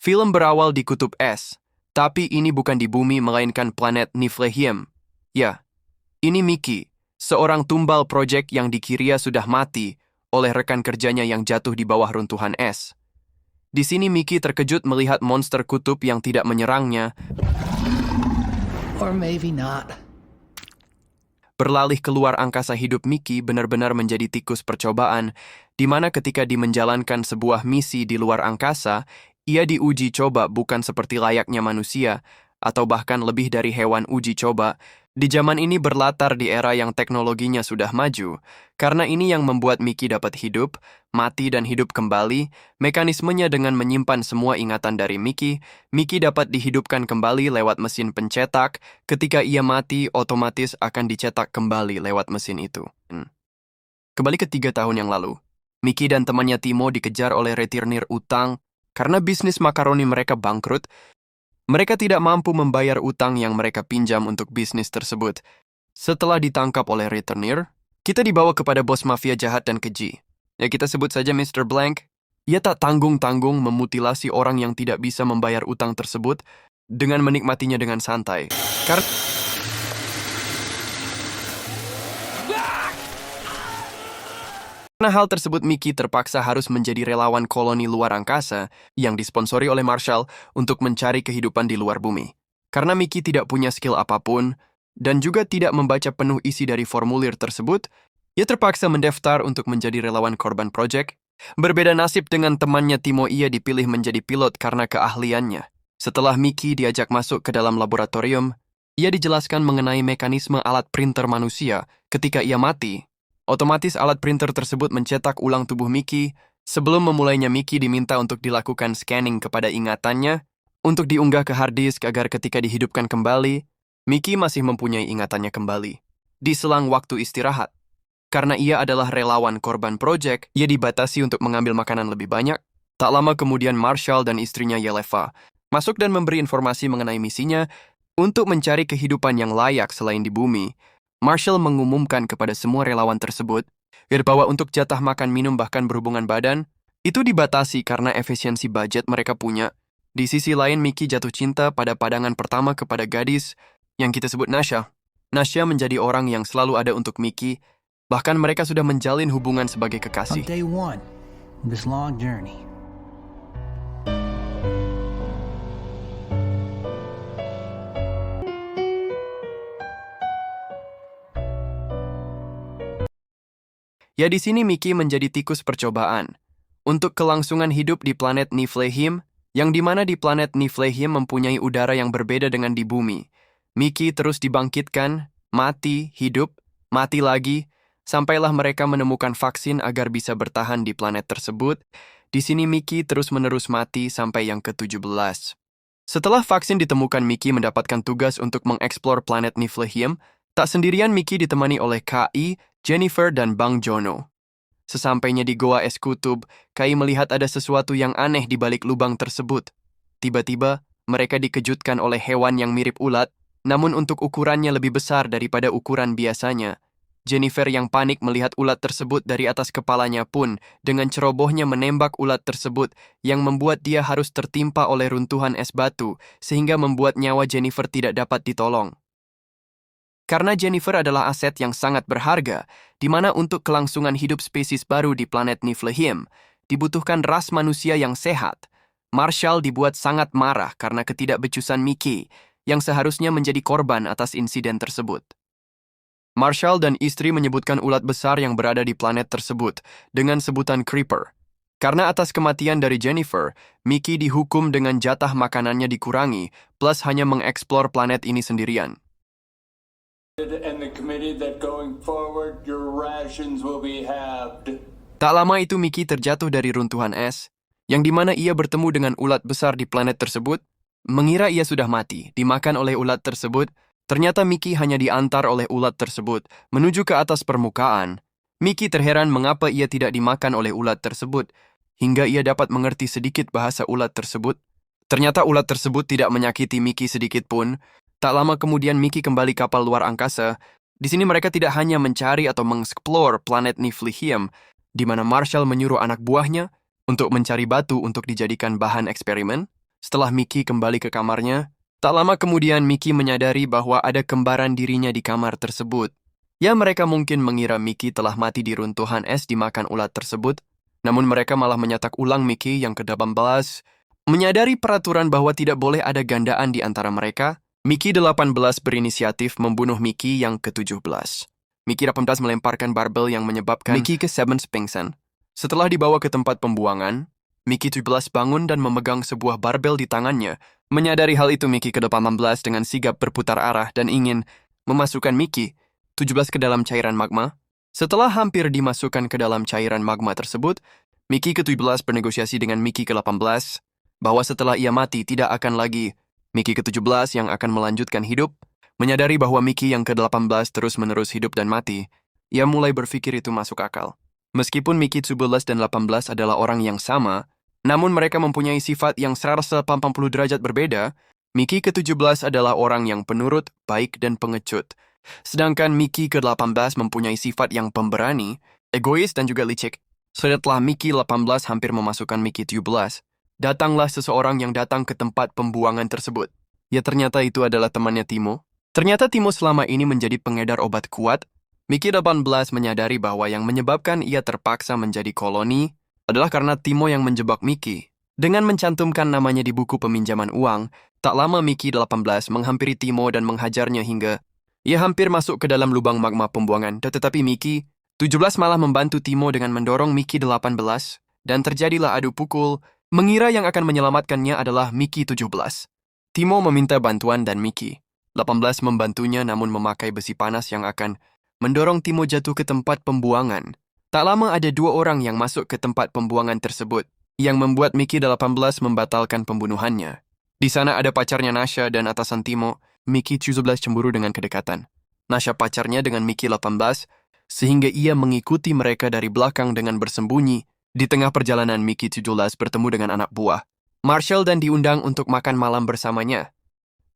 Film berawal di kutub es, tapi ini bukan di bumi melainkan planet Niflheim. Ya, ini Mickey, seorang tumbal proyek yang dikiria sudah mati oleh rekan kerjanya yang jatuh di bawah runtuhan es. Di sini Mickey terkejut melihat monster kutub yang tidak menyerangnya Or maybe not. berlalih keluar angkasa. Hidup Mickey benar-benar menjadi tikus percobaan, di mana ketika menjalankan sebuah misi di luar angkasa, ia diuji coba bukan seperti layaknya manusia, atau bahkan lebih dari hewan uji coba. Di zaman ini berlatar di era yang teknologinya sudah maju, karena ini yang membuat Mickey dapat hidup, mati dan hidup kembali. Mekanismenya dengan menyimpan semua ingatan dari Mickey dapat dihidupkan kembali lewat mesin pencetak. Ketika ia mati, otomatis akan dicetak kembali lewat mesin itu. Kembali ke 3 tahun yang lalu, Mickey dan temannya Timo dikejar oleh rentenir utang karena bisnis makaroni mereka bangkrut. Mereka tidak mampu membayar utang yang mereka pinjam untuk bisnis tersebut. Setelah ditangkap oleh rentenir, kita dibawa kepada bos mafia jahat dan keji. Ya, kita sebut saja Mr. Blank. Ia tak tanggung-tanggung memutilasi orang yang tidak bisa membayar utang tersebut dengan menikmatinya dengan santai. Karena hal tersebut, Mickey terpaksa harus menjadi relawan koloni luar angkasa yang disponsori oleh Marshall untuk mencari kehidupan di luar bumi. Karena Mickey tidak punya skill apapun dan juga tidak membaca penuh isi dari formulir tersebut, ia terpaksa mendaftar untuk menjadi relawan korban project. Berbeda nasib dengan temannya Timo, ia dipilih menjadi pilot karena keahliannya. Setelah Mickey diajak masuk ke dalam laboratorium, ia dijelaskan mengenai mekanisme alat printer manusia. Ketika ia mati, otomatis alat printer tersebut mencetak ulang tubuh Mickey. Sebelum memulainya, Mickey diminta untuk dilakukan scanning kepada ingatannya untuk diunggah ke hard disk agar ketika dihidupkan kembali, Mickey masih mempunyai ingatannya kembali. Di selang waktu istirahat, karena ia adalah relawan korban project, ia dibatasi untuk mengambil makanan lebih banyak. Tak lama kemudian Marshall dan istrinya Yeleva masuk dan memberi informasi mengenai misinya untuk mencari kehidupan yang layak selain di bumi. Marshall mengumumkan kepada semua relawan tersebut bahwa untuk jatah makan, minum, bahkan berhubungan badan, itu dibatasi karena efisiensi budget mereka punya. Di sisi lain, Mickey jatuh cinta pada pandangan pertama kepada gadis yang kita sebut Nasha. Nasha menjadi orang yang selalu ada untuk Mickey, bahkan mereka sudah menjalin hubungan sebagai On kekasih. day one, of this long journey. Ya, di sini Mickey menjadi tikus percobaan untuk kelangsungan hidup di planet Niflheim, yang dimana di planet Niflheim mempunyai udara yang berbeda dengan di bumi. Mickey terus dibangkitkan, mati, hidup, mati lagi, sampailah mereka menemukan vaksin agar bisa bertahan di planet tersebut. Di sini Mickey terus-menerus mati sampai yang ke-17. Setelah vaksin ditemukan, Mickey mendapatkan tugas untuk mengeksplor planet Niflheim. Tak sendirian, Mickey ditemani oleh Kai, Jennifer, dan Bang Jono. Sesampainya di Goa Es Kutub, Kai melihat ada sesuatu yang aneh di balik lubang tersebut. Tiba-tiba, mereka dikejutkan oleh hewan yang mirip ulat, namun untuk ukurannya lebih besar daripada ukuran biasanya. Jennifer yang panik melihat ulat tersebut dari atas kepalanya pun dengan cerobohnya menembak ulat tersebut yang membuat dia harus tertimpa oleh runtuhan es batu sehingga membuat nyawa Jennifer tidak dapat ditolong. Karena Jennifer adalah aset yang sangat berharga, di mana untuk kelangsungan hidup spesies baru di planet Niflheim, dibutuhkan ras manusia yang sehat. Marshall dibuat sangat marah karena ketidakbecusan Mickey, yang seharusnya menjadi korban atas insiden tersebut. Marshall dan istri menyebutkan ulat besar yang berada di planet tersebut dengan sebutan Creeper. Karena atas kematian dari Jennifer, Mickey dihukum dengan jatah makanannya dikurangi, plus hanya mengeksplor planet ini sendirian. And the committee that going forward, your rations will be halved. Tak lama itu Mickey terjatuh dari runtuhan es, yang dimana ia bertemu dengan ulat besar di planet tersebut. Mengira ia sudah mati, dimakan oleh ulat tersebut. Ternyata Mickey hanya diantar oleh ulat tersebut menuju ke atas permukaan. Mickey terheran mengapa ia tidak dimakan oleh ulat tersebut, hingga ia dapat mengerti sedikit bahasa ulat tersebut. Ternyata ulat tersebut tidak menyakiti Mickey sedikit pun. Tak lama kemudian Mickey kembali kapal luar angkasa. Di sini mereka tidak hanya mencari atau mengeksplor planet Niflheim, di mana Marshall menyuruh anak buahnya untuk mencari batu untuk dijadikan bahan eksperimen. Setelah Mickey kembali ke kamarnya, tak lama kemudian Mickey menyadari bahwa ada kembaran dirinya di kamar tersebut. Ya, mereka mungkin mengira Mickey telah mati di runtuhan es dimakan ulat tersebut, namun mereka malah menyatak ulang Mickey yang ke-18. Menyadari peraturan bahwa tidak boleh ada gandaan di antara mereka, Mickey 18 berinisiatif membunuh Mickey yang ke-17. Mickey 18 melemparkan barbel yang menyebabkan Mickey ke-7 pingsan. Setelah dibawa ke tempat pembuangan, Mickey 17 bangun dan memegang sebuah barbel di tangannya. Menyadari hal itu, Mickey ke-18 dengan sigap berputar arah dan ingin memasukkan Mickey 17 ke dalam cairan magma. Setelah hampir dimasukkan ke dalam cairan magma tersebut, Mickey ke-17 bernegosiasi dengan Mickey ke-18 bahwa setelah ia mati tidak akan lagi Mickey ke-17 yang akan melanjutkan hidup. Menyadari bahwa Mickey yang ke-18 terus-menerus hidup dan mati, ia mulai berpikir itu masuk akal. Meskipun Mickey 17 dan 18 adalah orang yang sama, namun mereka mempunyai sifat yang 180 derajat berbeda. Mickey ke-17 adalah orang yang penurut, baik, dan pengecut. Sedangkan Mickey ke-18 mempunyai sifat yang pemberani, egois, dan juga licik. Setelah Mickey 18 hampir memasukkan Mickey 17, datanglah seseorang yang datang ke tempat pembuangan tersebut. Ya, ternyata itu adalah temannya Timo. Ternyata Timo selama ini menjadi pengedar obat kuat. Mickey 18 menyadari bahwa yang menyebabkan ia terpaksa menjadi koloni adalah karena Timo yang menjebak Mickey. Dengan mencantumkan namanya di buku peminjaman uang, tak lama Mickey 18 menghampiri Timo dan menghajarnya hingga ia hampir masuk ke dalam lubang magma pembuangan. Tetapi Mickey 17 malah membantu Timo dengan mendorong Mickey 18 dan terjadilah adu pukul, mengira yang akan menyelamatkannya adalah Mickey 17. Timo meminta bantuan dan Mickey 18 membantunya namun memakai besi panas yang akan mendorong Timo jatuh ke tempat pembuangan. Tak lama ada dua orang yang masuk ke tempat pembuangan tersebut, yang membuat Mickey 18 membatalkan pembunuhannya. Di sana ada pacarnya Nasha dan atasan Timo. Mickey 17 cemburu dengan kedekatan Nasha pacarnya dengan Mickey 18, sehingga ia mengikuti mereka dari belakang dengan bersembunyi. Di tengah perjalanan, Mickey 17 bertemu dengan anak buah Marshall dan diundang untuk makan malam bersamanya.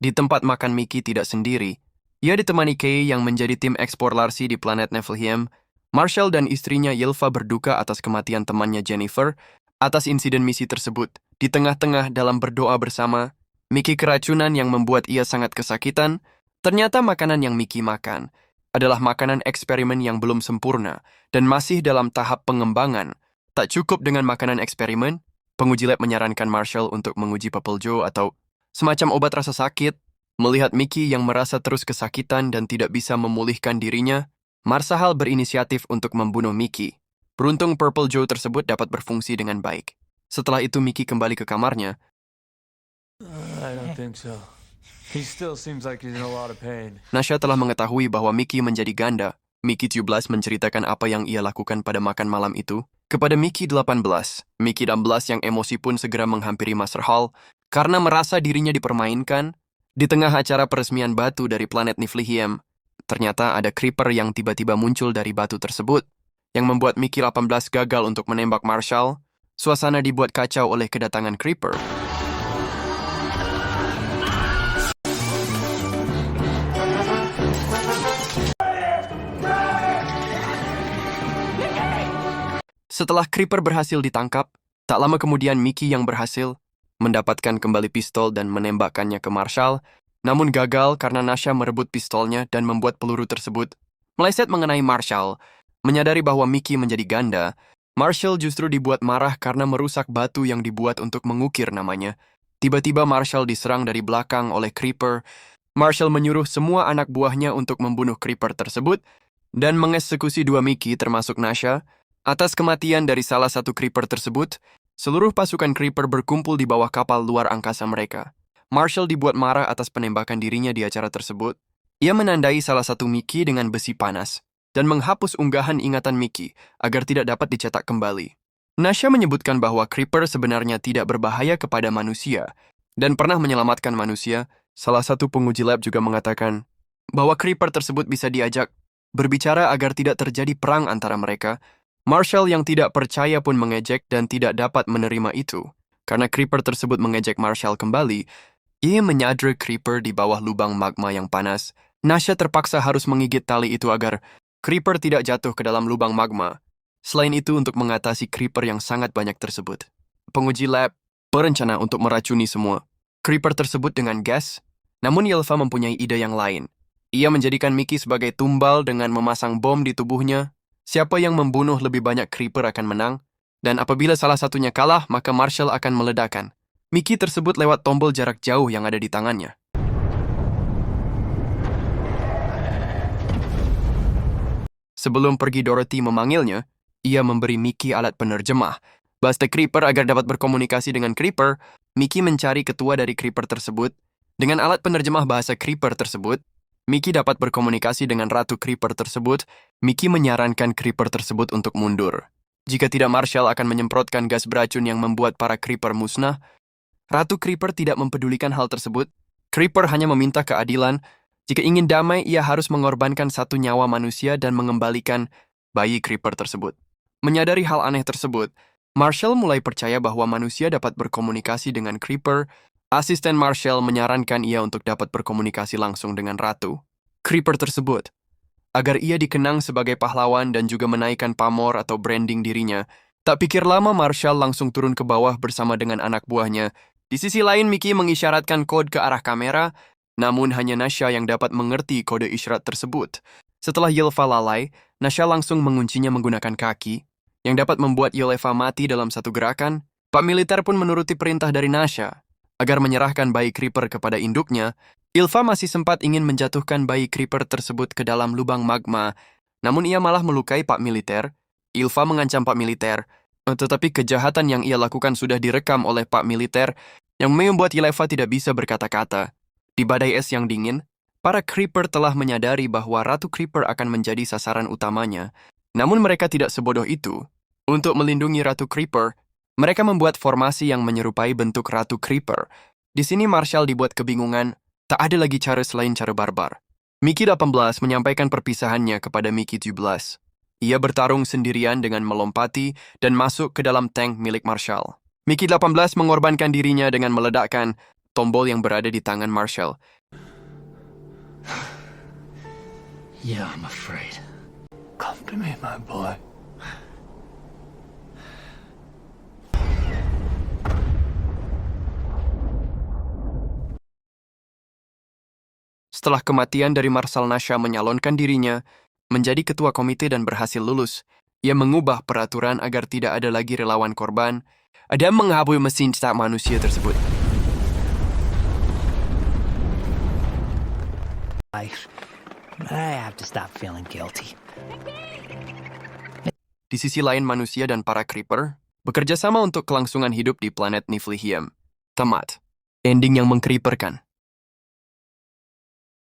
Di tempat makan, Mickey tidak sendiri. Ia ditemani Kay yang menjadi tim eksplorasi di planet Niflheim. Marshall dan istrinya Ylva berduka atas kematian temannya Jennifer atas insiden misi tersebut. Di tengah-tengah dalam berdoa bersama, Mickey keracunan yang membuat ia sangat kesakitan. Ternyata makanan yang Mickey makan adalah makanan eksperimen yang belum sempurna dan masih dalam tahap pengembangan. Tak cukup dengan makanan eksperimen, penguji lab menyarankan Marshall untuk menguji Purple Joe atau semacam obat rasa sakit. Melihat Mickey yang merasa terus kesakitan dan tidak bisa memulihkan dirinya, Marshall berinisiatif untuk membunuh Mickey. Beruntung Purple Joe tersebut dapat berfungsi dengan baik. Setelah itu Mickey kembali ke kamarnya. I don't think so. He still seems like he's in a lot of pain. Nasha telah mengetahui bahwa Mickey menjadi ganda. Mickey 17 menceritakan apa yang ia lakukan pada makan malam itu kepada Mickey 18. Mickey 16 yang emosi pun segera menghampiri Master Hall karena merasa dirinya dipermainkan. Di tengah acara peresmian batu dari planet Niflheim, ternyata ada creeper yang tiba-tiba muncul dari batu tersebut, yang membuat Mickey 18 gagal untuk menembak Marshall. Suasana dibuat kacau oleh kedatangan creeper. Setelah creeper berhasil ditangkap, tak lama kemudian Mickey yang berhasil mendapatkan kembali pistol dan menembakkannya ke Marshall, namun gagal karena Nasha merebut pistolnya dan membuat peluru tersebut meleset mengenai Marshall. Menyadari bahwa Mickey menjadi ganda, Marshall justru dibuat marah karena merusak batu yang dibuat untuk mengukir namanya. Tiba-tiba Marshall diserang dari belakang oleh creeper. Marshall menyuruh semua anak buahnya untuk membunuh creeper tersebut dan mengeksekusi dua Mickey termasuk Nasha. Atas kematian dari salah satu creeper tersebut, seluruh pasukan creeper berkumpul di bawah kapal luar angkasa mereka. Marshall dibuat marah atas penembakan dirinya di acara tersebut. Ia menandai salah satu Mickey dengan besi panas dan menghapus unggahan ingatan Mickey agar tidak dapat dicetak kembali. Nasha menyebutkan bahwa creeper sebenarnya tidak berbahaya kepada manusia dan pernah menyelamatkan manusia. Salah satu penguji lab juga mengatakan bahwa creeper tersebut bisa diajak berbicara agar tidak terjadi perang antara mereka. Marshall yang tidak percaya pun mengejek dan tidak dapat menerima itu. Karena creeper tersebut mengejek Marshall kembali, ia menyadar creeper di bawah lubang magma yang panas. Nasha terpaksa harus menggigit tali itu agar creeper tidak jatuh ke dalam lubang magma. Selain itu, untuk mengatasi creeper yang sangat banyak tersebut, penguji lab berencana untuk meracuni semua creeper tersebut dengan gas. Namun Ylva mempunyai ide yang lain. Ia menjadikan Mickey sebagai tumbal dengan memasang bom di tubuhnya. Siapa yang membunuh lebih banyak creeper akan menang, dan apabila salah satunya kalah, maka Marshall akan meledakkan Mickey tersebut lewat tombol jarak jauh yang ada di tangannya. Sebelum pergi, Dorothy memanggilnya. Ia memberi Mickey alat penerjemah bahasa creeper agar dapat berkomunikasi dengan creeper. Mickey mencari ketua dari creeper tersebut. Dengan alat penerjemah bahasa creeper tersebut, Mickey dapat berkomunikasi dengan Ratu Creeper tersebut. Mickey menyarankan creeper tersebut untuk mundur. Jika tidak, Marshall akan menyemprotkan gas beracun yang membuat para creeper musnah. Ratu Creeper tidak mempedulikan hal tersebut. Creeper hanya meminta keadilan. Jika ingin damai, ia harus mengorbankan satu nyawa manusia dan mengembalikan bayi creeper tersebut. Menyadari hal aneh tersebut, Marshall mulai percaya bahwa manusia dapat berkomunikasi dengan creeper. Asisten Marshall menyarankan ia untuk dapat berkomunikasi langsung dengan Ratu Creeper tersebut, agar ia dikenang sebagai pahlawan dan juga menaikkan pamor atau branding dirinya. Tak pikir lama, Marshall langsung turun ke bawah bersama dengan anak buahnya. Di sisi lain, Mickey mengisyaratkan kode ke arah kamera, namun hanya Nasha yang dapat mengerti kode isyarat tersebut. Setelah Ylva lalai, Nasha langsung menguncinya menggunakan kaki, yang dapat membuat Ylva mati dalam satu gerakan. Pak militer pun menuruti perintah dari Nasha agar menyerahkan bayi creeper kepada induknya. Ylva masih sempat ingin menjatuhkan bayi creeper tersebut ke dalam lubang magma, namun ia malah melukai Pak militer. Ylva mengancam Pak militer, tetapi kejahatan yang ia lakukan sudah direkam oleh Pak militer, yang membuat Ylva tidak bisa berkata-kata. Di badai es yang dingin, para creeper telah menyadari bahwa Ratu Creeper akan menjadi sasaran utamanya. Namun mereka tidak sebodoh itu. Untuk melindungi Ratu Creeper, mereka membuat formasi yang menyerupai bentuk Ratu Creeper. Di sini Marshall dibuat kebingungan. Tak ada lagi cara selain cara barbar. Mickey 18 menyampaikan perpisahannya kepada Mickey 17. Ia bertarung sendirian dengan melompati dan masuk ke dalam tank milik Marshall. Mickey 18 mengorbankan dirinya dengan meledakkan tombol yang berada di tangan Marshall. Yeah, I'm afraid. Come to me, my boy. Setelah kematian dari Marshall, Nasha menyalonkan dirinya menjadi ketua komite dan berhasil lulus. Ia mengubah peraturan agar tidak ada lagi relawan korban. Ada menghapus mesin cetak manusia tersebut. I have to stop feeling guilty. Di sisi lain, manusia dan para creeper bekerja sama untuk kelangsungan hidup di planet Niflheim. Tamat. Ending yang mengcreeperkan.